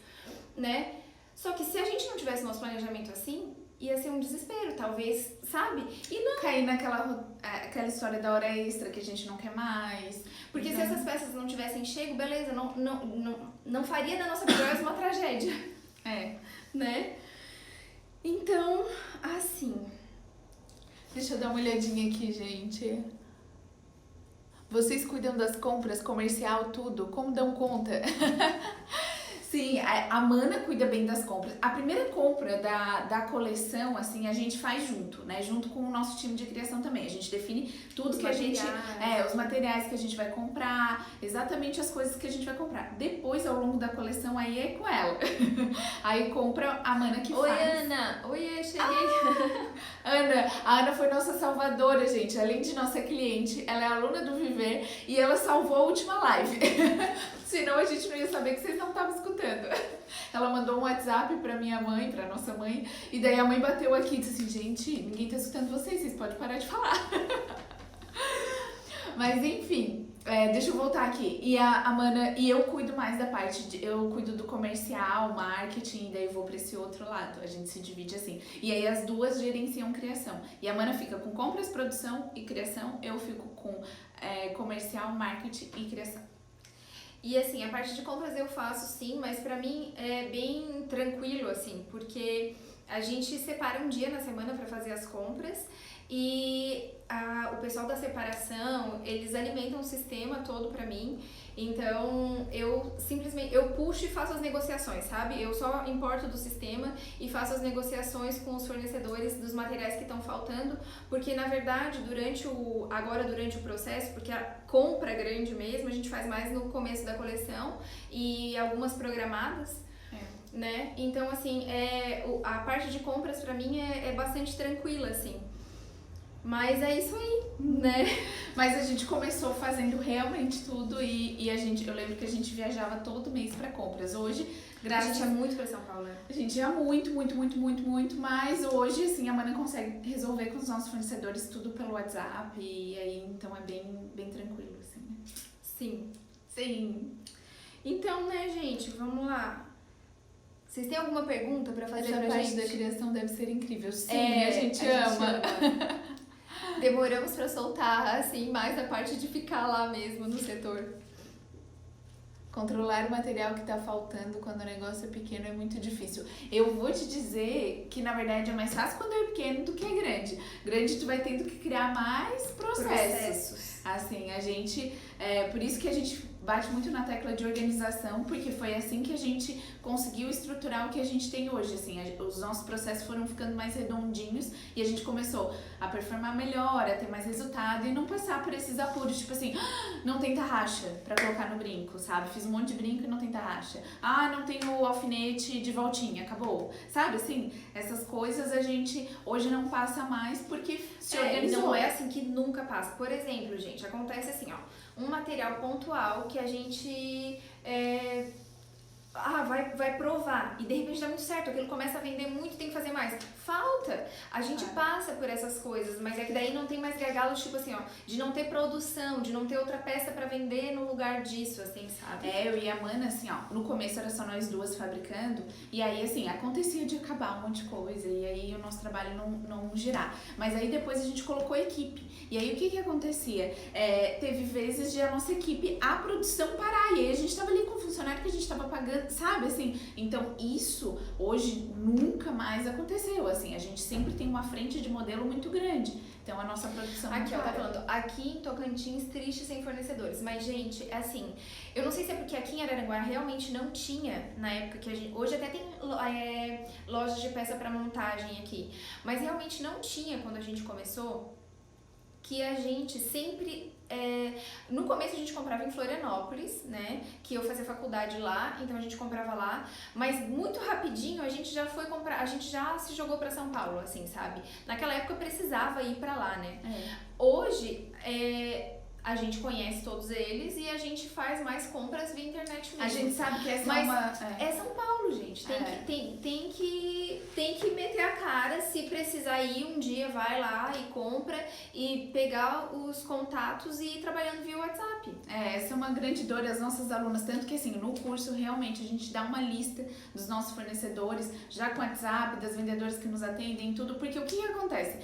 né? Só que se a gente não tivesse nosso planejamento assim, ia ser um desespero, talvez, sabe? E não. Cair aquela história da hora extra que a gente não quer mais. Porque então, se essas peças não tivessem chego, beleza, não faria da nossa bijóia uma tragédia. Né? Então, assim. Deixa eu dar uma olhadinha aqui, gente. Vocês cuidam das compras, comercial, tudo? Como dão conta? Sim, a Mana cuida bem das compras. A primeira compra da coleção, assim, a gente faz junto, né? Junto com o nosso time de criação também. A gente define tudo Os que a gente... materiais. os materiais que a gente vai comprar, exatamente as coisas que a gente vai comprar. Depois, ao longo da coleção, aí é com ela. Aí compra a Mana que Oi, faz. Ana! Oi, cheguei! A Ana foi nossa salvadora, gente. Além de nossa cliente, ela é aluna do Viver e ela salvou a última live. Senão a gente não ia saber que vocês não estavam escutando. Ela mandou um WhatsApp pra minha mãe, pra nossa mãe, e daí a mãe bateu aqui e disse assim, gente, ninguém tá escutando vocês podem parar de falar. Mas enfim, deixa eu voltar aqui. E a Mana, e eu cuido mais da parte, eu cuido do comercial, marketing, e daí eu vou pra esse outro lado. A gente se divide assim. E aí as duas gerenciam criação. E a Mana fica com compras, produção e criação, eu fico com comercial, marketing e criação. E assim, a parte de compras eu faço sim, mas pra mim é bem tranquilo, assim, porque a gente separa um dia na semana pra fazer as compras e o pessoal da separação, eles alimentam o sistema todo pra mim, então eu simplesmente, eu puxo e faço as negociações, sabe? Eu só importo do sistema e faço as negociações com os fornecedores dos materiais que estão faltando, porque na verdade, durante o processo, porque a compra grande mesmo, a gente faz mais no começo da coleção e algumas programadas, né? Então, assim, a parte de compras pra mim é bastante tranquila, assim. Mas é isso aí, né? Mas a gente começou fazendo realmente tudo e eu lembro que a gente viajava todo mês pra compras. Hoje, A gente é muito pra São Paulo, né? A gente ia muito, mas hoje, assim, a Mana consegue resolver com os nossos fornecedores tudo pelo WhatsApp e aí, então é bem tranquilo, assim, né? Sim. Então, né, gente, vamos lá. Vocês têm alguma pergunta pra fazer Essa pra parte gente? da criação deve ser incrível. Sim, a gente ama. Demoramos pra soltar, assim, mais a parte de ficar lá mesmo no setor. Controlar o material que tá faltando quando o negócio é pequeno é muito difícil. Eu vou te dizer que, na verdade, é mais fácil quando é pequeno do que é grande. Grande, tu vai tendo que criar mais processos. Assim, a gente... por isso que a gente bate muito na tecla de organização, porque foi assim que a gente conseguiu estruturar o que a gente tem hoje, assim, os nossos processos foram ficando mais redondinhos e a gente começou a performar melhor, a ter mais resultado e não passar por esses apuros, tipo assim, não tem tarraxa pra colocar no brinco, sabe? Fiz um monte de brinco e não tem tarraxa. Não tem o alfinete de voltinha, acabou. Sabe, assim, essas coisas a gente hoje não passa mais porque se organizou. Não é assim que nunca passa. Por exemplo, gente, acontece assim, ó, um material pontual que a gente vai provar e de repente dá muito certo, aquilo começa a vender muito, tem que fazer mais. Falta! A gente passa por essas coisas, mas é que daí não tem mais gargalos, tipo assim, ó, de não ter produção, de não ter outra peça pra vender no lugar disso, assim, sabe? Eu e a Mana, assim, ó, no começo era só nós duas fabricando, e aí, assim, acontecia de acabar um monte de coisa, e aí o nosso trabalho não girar. Mas aí depois a gente colocou a equipe, e aí o que acontecia? Teve vezes de a nossa equipe, a produção parar, e aí a gente tava ali com o funcionário que a gente tava pagando, sabe, assim? Então isso, hoje, nunca mais aconteceu, assim, a gente sempre tem uma frente de modelo muito grande. Então a nossa produção aqui, ó, não tá para. falando, aqui em Tocantins, triste sem fornecedores. Mas, gente, assim, eu não sei se é porque aqui em Araranguá realmente não tinha, na época que a gente... Hoje até tem lojas de peça pra montagem aqui. Mas realmente não tinha quando a gente começou, que a gente sempre... no começo a gente comprava em Florianópolis, né, que eu fazia faculdade lá, então a gente comprava lá, mas muito rapidinho a gente já foi comprar, a gente já se jogou pra São Paulo, assim, sabe? Naquela época eu precisava ir pra lá, né? Hoje, a gente conhece todos eles e a gente faz mais compras via internet mesmo. A gente sabe que essa Mas é uma... é São Paulo, gente. Tem que meter a cara. Se precisar ir um dia, vai lá e compra e pegar os contatos e ir trabalhando via WhatsApp. Essa é uma grande dor das nossas alunas, tanto que assim, no curso realmente a gente dá uma lista dos nossos fornecedores, já com WhatsApp, das vendedoras que nos atendem, tudo, porque o que acontece?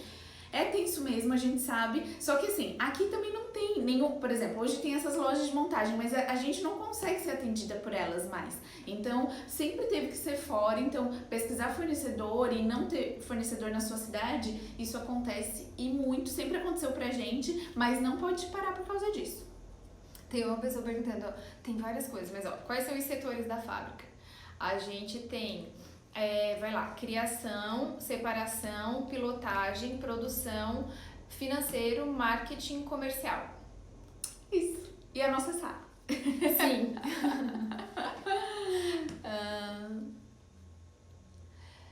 É tenso mesmo, a gente sabe, só que assim, aqui também não tem nenhum, por exemplo, hoje tem essas lojas de montagem, mas a gente não consegue ser atendida por elas mais. Então, sempre teve que ser fora, então pesquisar fornecedor e não ter fornecedor na sua cidade, isso acontece e muito, sempre aconteceu pra gente, mas não pode parar por causa disso. Tem uma pessoa perguntando, ó, tem várias coisas, mas ó, quais são os setores da fábrica? A gente tem, vai lá, criação, separação, pilotagem, produção, financeiro, marketing, comercial. Isso. E a nossa sala. Sim.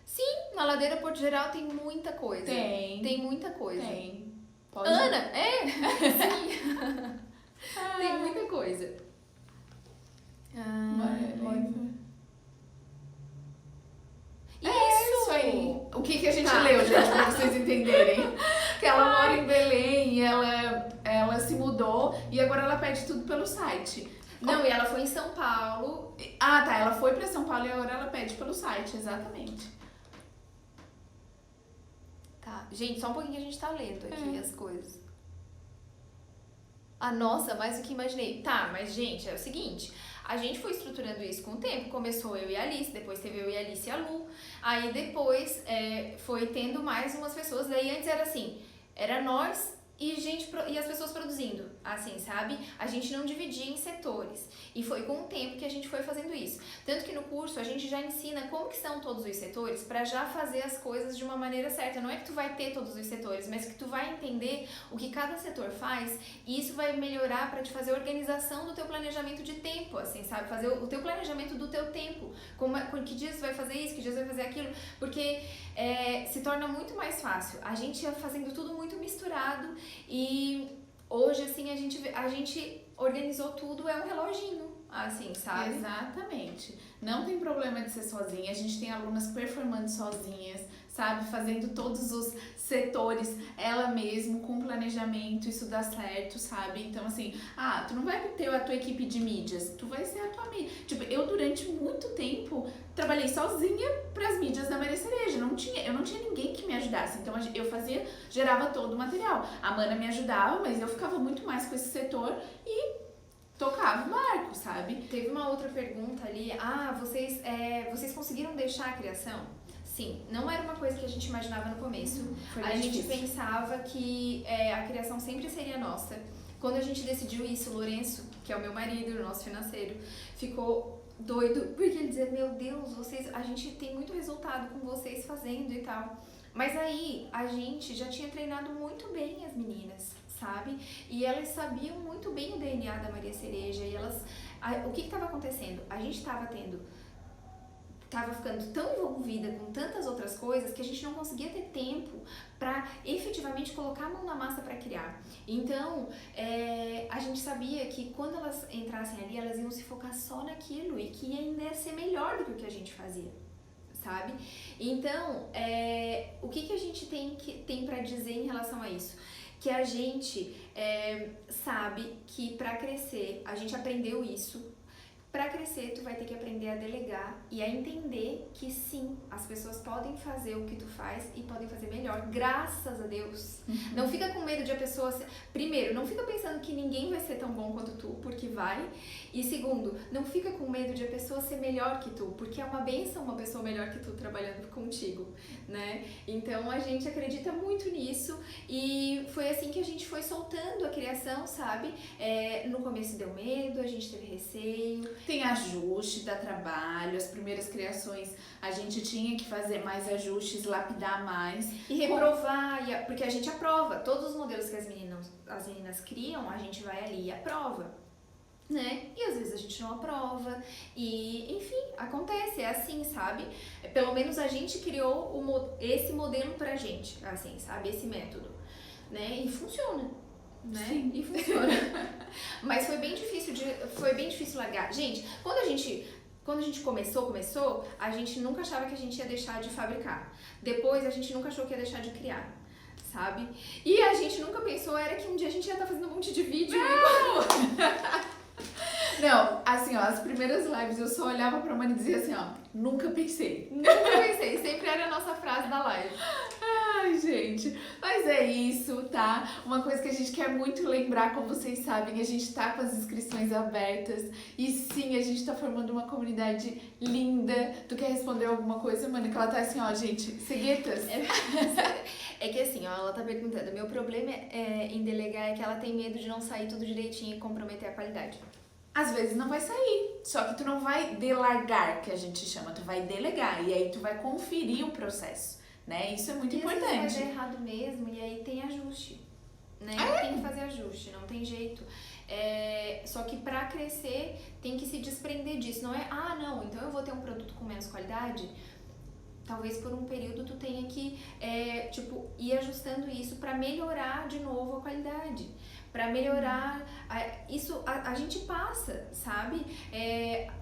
Sim, na Ladeira Porto Geral tem muita coisa. Tem muita coisa. Tem. Pode Ana, Sim. Tem muita coisa. Isso aí. O que a gente leu, gente, pra vocês entenderem? Que ela mora em Belém e ela se mudou e agora ela pede tudo pelo site. Não, e ela foi em São Paulo. Ah, tá. Ela foi pra São Paulo e agora ela pede pelo site, exatamente. Tá. Gente, só um pouquinho que a gente tá lendo aqui as coisas. Ah, nossa, mais do que imaginei. Tá, mas gente, é o seguinte, a gente foi estruturando isso com o tempo, começou eu e a Alice, depois teve eu e a Alice e a Lu, aí depois foi tendo mais umas pessoas, daí antes era assim, era nós e as pessoas produzindo, assim, sabe? A gente não dividia em setores. E foi com o tempo que a gente foi fazendo isso. Tanto que no curso a gente já ensina como que são todos os setores para já fazer as coisas de uma maneira certa. Não é que tu vai ter todos os setores, mas que tu vai entender o que cada setor faz e isso vai melhorar para te fazer a organização do teu planejamento de tempo, assim, sabe? Fazer o teu planejamento do teu tempo. Que dias tu vai fazer isso, que dias tu vai fazer aquilo, porque se torna muito mais fácil. A gente ia fazendo tudo muito misturado e hoje, assim, a gente organizou tudo, é um reloginho, assim, sabe? Exatamente. Não tem problema de ser sozinha, a gente tem alunas performando sozinhas, sabe? Fazendo todos os setores, ela mesma, com planejamento, isso dá certo, sabe? Então, assim, tu não vai ter a tua equipe de mídias, tu vai ser a tua mídia. Tipo, eu durante muito tempo trabalhei sozinha pras mídias da Maria Cereja, eu não tinha ninguém que me ajudasse, então eu gerava todo o material. A Mana me ajudava, mas eu ficava muito mais com esse setor e tocava o barco, sabe? Teve uma outra pergunta ali, vocês conseguiram deixar a criação? Sim, não era uma coisa que a gente imaginava no começo. A gente pensava que a criação sempre seria nossa. Quando a gente decidiu isso, o Lourenço, que é o meu marido, o nosso financeiro, ficou doido, porque ele dizia, meu Deus, a gente tem muito resultado com vocês fazendo e tal. Mas aí, a gente já tinha treinado muito bem as meninas, sabe? E elas sabiam muito bem o DNA da Maria Cereja e o que estava acontecendo? A gente estava ficando tão envolvida com tantas outras coisas que a gente não conseguia ter tempo para efetivamente colocar a mão na massa para criar. Então, a gente sabia que quando elas entrassem ali, elas iam se focar só naquilo e que ainda ia ser melhor do que o que a gente fazia, sabe? Então, o que a gente tem para dizer em relação a isso? Que a gente sabe que para crescer, a gente aprendeu isso. Para crescer, tu vai ter que aprender a delegar e a entender que sim, as pessoas podem fazer o que tu faz e podem fazer melhor, graças a Deus. Não fica com medo de a pessoa... Primeiro, não fica pensando que ninguém vai ser tão bom quanto tu, porque vai. E segundo, não fica com medo de a pessoa ser melhor que tu, porque é uma bênção uma pessoa melhor que tu trabalhando contigo, né? Então, a gente acredita muito nisso e foi assim que a gente foi soltando a criação, sabe? No começo deu medo, a gente teve receio. Tem ajuste, dá trabalho, as primeiras criações a gente tinha que fazer mais ajustes, lapidar mais. E reprovar, porque a gente aprova. Todos os modelos que as meninas criam, a gente vai ali e aprova, né? E às vezes a gente não aprova, e enfim, acontece, é assim, sabe? Pelo menos a gente criou esse modelo pra gente, assim, sabe? Esse método, né? E funciona. né? Sim. E funciona. Mas foi bem difícil largar. Gente, quando a gente começou, a gente nunca achava que a gente ia deixar de fabricar. Depois, a gente nunca achou que ia deixar de criar, sabe? E a gente nunca pensou era que um dia a gente ia estar fazendo um monte de vídeo. Não, assim, ó, as primeiras lives eu só olhava pra Mani e dizia assim, ó, nunca pensei. Nunca pensei, sempre era a nossa frase da live. Ai, gente, mas é isso, tá? Uma coisa que a gente quer muito lembrar, como vocês sabem, a gente tá com as inscrições abertas e sim, a gente tá formando uma comunidade linda. Tu quer responder alguma coisa, Mani? Que ela tá assim, ó, gente, ceguetas. É que assim, ó, ela tá perguntando, meu problema em delegar é que ela tem medo de não sair tudo direitinho e comprometer a qualidade. Às vezes não vai sair, só que tu não vai delargar, que a gente chama, tu vai delegar e aí tu vai conferir o processo, né? Isso é muito importante. Às vezes vai dar errado mesmo e aí tem ajuste, né? Tem que fazer ajuste, não tem jeito. Só que pra crescer tem que se desprender disso, não é, não, então eu vou ter um produto com menos qualidade. Talvez por um período tu tenha que, ir ajustando isso pra melhorar de novo a qualidade. Pra melhorar, isso a gente passa, sabe?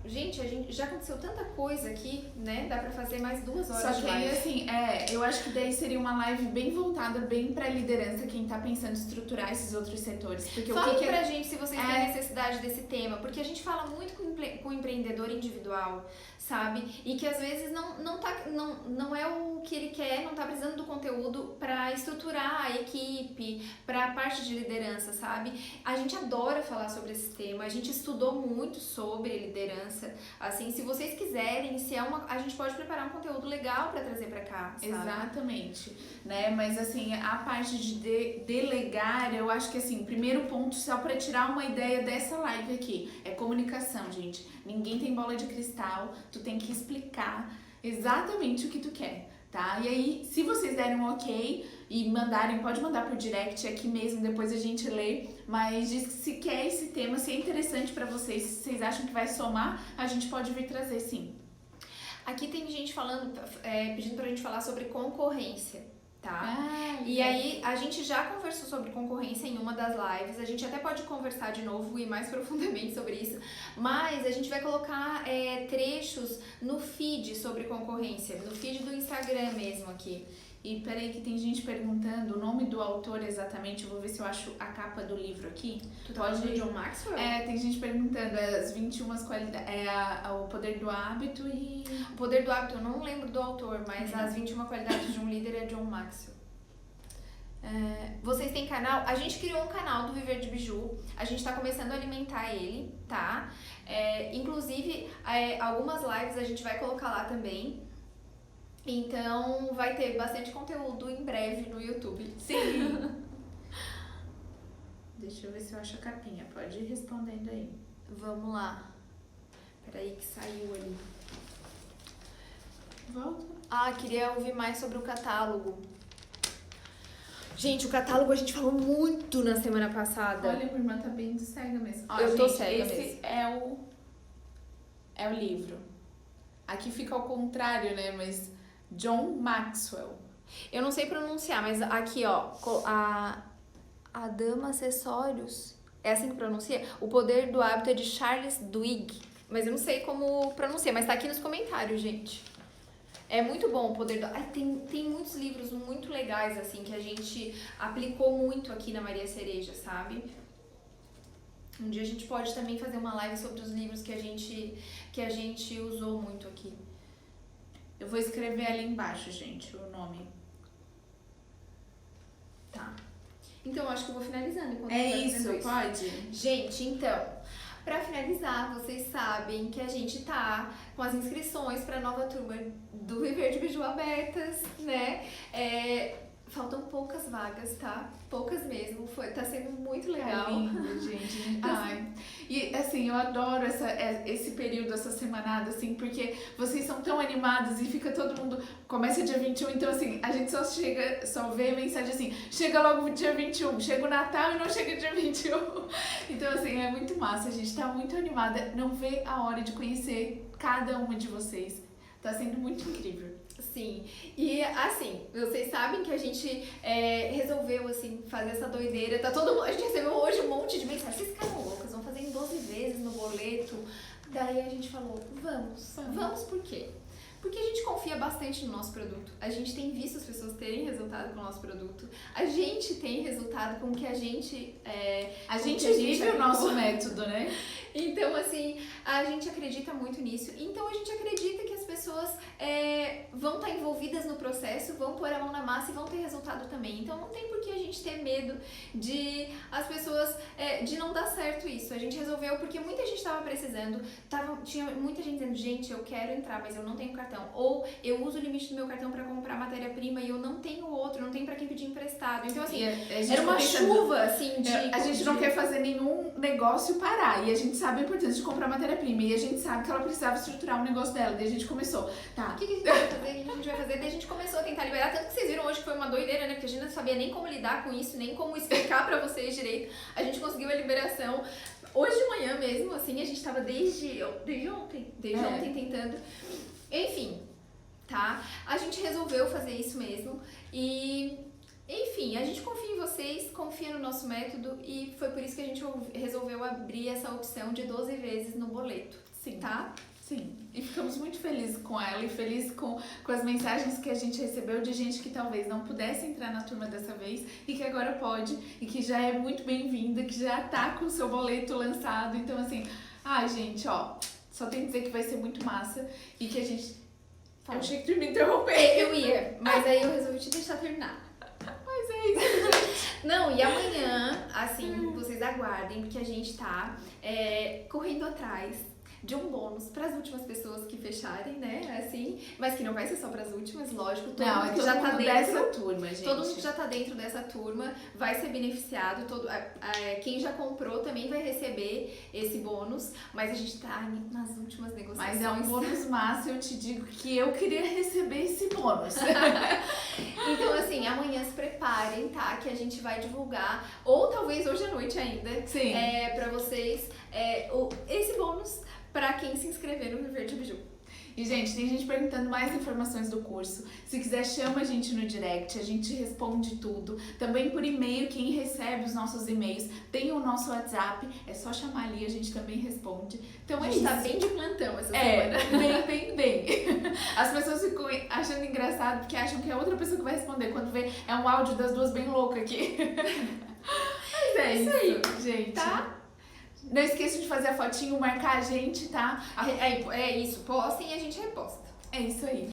Gente, já aconteceu tanta coisa aqui, né? Dá pra fazer mais 2 horas Só de que aí, live. assim, eu acho que daí seria uma live bem voltada, bem pra liderança, quem tá pensando em estruturar esses outros setores. Porque Fala o que pra gente se vocês têm necessidade desse tema, porque a gente fala muito com o empreendedor individual, sabe? E que às vezes não é o que ele quer, não tá precisando do conteúdo pra estruturar a equipe, pra parte de liderança, sabe? A gente adora falar sobre esse tema, a gente estudou muito sobre liderança. Assim, se vocês quiserem, a gente pode preparar um conteúdo legal pra trazer pra cá, sabe? Exatamente, né? Mas assim, a parte de delegar, eu acho que assim, o primeiro ponto, só pra tirar uma ideia dessa live aqui, é comunicação, gente. Ninguém tem bola de cristal, tu tem que explicar exatamente o que tu quer, tá? E aí, se vocês derem um ok e mandarem, pode mandar por direct aqui mesmo, depois a gente lê, mas diz que se quer esse tema, se é interessante pra vocês, se vocês acham que vai somar, a gente pode vir trazer sim. Aqui tem gente falando, pedindo pra gente falar sobre concorrência, tá? E É. aí, a gente já conversou sobre concorrência em uma das lives, a gente até pode conversar de novo e mais profundamente sobre isso, mas a gente vai colocar trechos no feed sobre concorrência, no feed do Instagram mesmo aqui. E peraí que tem gente perguntando o nome do autor exatamente, eu vou ver se eu acho a capa do livro aqui. Tu tá falando do John Maxwell? Tem gente perguntando as 21 qualidades, o poder do hábito e... O Poder do Hábito, eu não lembro do autor, mas as 21 qualidades de um líder é John Maxwell. Vocês têm canal? A gente criou um canal do Viver de Biju, a gente tá começando a alimentar ele, tá? Inclusive, algumas lives a gente vai colocar lá também. Então, vai ter bastante conteúdo em breve no YouTube. Sim! Deixa eu ver se eu acho a capinha, pode ir respondendo aí. Vamos lá. Peraí que saiu ali. Volta. Queria ouvir mais sobre o catálogo. Gente, o catálogo a gente falou muito na semana passada. Olha, minha irmã tá bem cega mesmo. Eu tô cega esse mesmo. é o livro. Aqui fica ao contrário, né? Mas John Maxwell. Eu não sei pronunciar, mas aqui, ó, a Dama Acessórios, é assim que pronuncia? O Poder do Hábito é de Charles Duhigg, mas eu não sei como pronunciar, mas tá aqui nos comentários, gente. É muito bom o Poder do Hábito. Tem muitos livros muito legais, assim, que a gente aplicou muito aqui na Maria Cereja, sabe? Um dia a gente pode também fazer uma live sobre os livros que a gente usou muito aqui. Eu vou escrever ali embaixo, gente, o nome. Tá. Então, eu acho que eu vou finalizando. Enquanto Isso, pode? Gente, então, pra finalizar, vocês sabem que a gente tá com as inscrições pra nova turma do Viver de Biju abertas, né? Faltam poucas vagas, tá? Poucas mesmo. Tá sendo muito legal. É lindo, gente. Ai. E assim, eu adoro esse período, essa semanada, assim, porque vocês são tão animados e fica todo mundo. Começa dia 21, então assim, a gente só vê mensagem assim, chega logo dia 21, chega o Natal e não chega dia 21. Então, assim, é muito massa, a gente tá muito animada, não vê a hora de conhecer cada uma de vocês. Tá sendo muito incrível. Sim, e assim, vocês sabem que a gente resolveu, assim, fazer essa doideira, tá todo mundo, a gente recebeu hoje um monte de mensagem, vocês ficaram loucas, vão fazer em 12 vezes no boleto, daí a gente falou, vamos por quê? Porque a gente confia bastante no nosso produto, a gente tem visto as pessoas terem resultado com o nosso produto, a gente tem resultado com o que a gente... A gente vive o nosso método, né? Então, assim, a gente acredita muito nisso. Então, a gente acredita que as pessoas vão estar envolvidas no processo, vão pôr a mão na massa e vão ter resultado também. Então, não tem por que a gente ter medo de as pessoas, de não dar certo isso. A gente resolveu porque muita gente estava precisando, tinha muita gente dizendo, gente, eu quero entrar, mas eu não tenho cartão. Ou eu uso o limite do meu cartão para comprar matéria-prima e eu não tenho outro, não tenho para quem pedir emprestado. Então, assim, era uma chuva, assim, de... A gente não quer fazer nenhum negócio parar. E a gente sabe a importância de comprar matéria-prima. E a gente sabe que ela precisava estruturar o negócio dela. Daí a gente começou, tá. O que a gente vai fazer? O que a gente vai fazer? Daí a gente começou a tentar liberar. Tanto que vocês viram hoje que foi uma doideira, né? Porque a gente não sabia nem como lidar com isso, nem como explicar pra vocês direito. A gente conseguiu a liberação hoje de manhã mesmo, assim. A gente tava desde ontem tentando. Enfim, tá? A gente resolveu fazer isso mesmo. E... Enfim, a gente confia em vocês, confia no nosso método e foi por isso que a gente resolveu abrir essa opção de 12 vezes no boleto. Sim. Tá? Sim, e ficamos muito felizes com ela e felizes com as mensagens que a gente recebeu de gente que talvez não pudesse entrar na turma dessa vez e que agora pode e que já é muito bem-vinda, que já tá com o seu boleto lançado. Então, assim, gente, ó, só tenho que dizer que vai ser muito massa e que a gente... Eu achei que tu me interromper. Eu ia, mas aí eu resolvi te deixar terminar. Mas é isso. Não, e amanhã, assim, vocês aguardem, porque a gente tá correndo atrás de um bônus para as últimas pessoas que fecharem, né? Assim, mas que não vai ser só para as últimas, lógico. Todo mundo que já tá dentro dessa turma, gente. Todo mundo que já tá dentro dessa turma vai ser beneficiado. Quem já comprou também vai receber esse bônus, mas a gente tá nas últimas negociações. Mas é um bônus massa, eu te digo que eu queria receber esse bônus. Então, assim, amanhã se preparem, tá? Que a gente vai divulgar, ou talvez hoje à noite ainda, Sim. Pra vocês, esse bônus pra quem se inscrever no Viver de Biju. E, gente, tem gente perguntando mais informações do curso. Se quiser, chama a gente no direct, a gente responde tudo. Também por e-mail, quem recebe os nossos e-mails tem o nosso WhatsApp, é só chamar ali, a gente também responde. Então, A é gente isso. tá bem de plantão essa semana. Bem. As pessoas ficam achando engraçado porque acham que é outra pessoa que vai responder. Quando vê, é um áudio das duas bem louca aqui. Mas é isso aí, gente. Tá? Não esqueça de fazer a fotinho, marcar a gente, tá? É isso, postem e a gente reposta. É isso aí.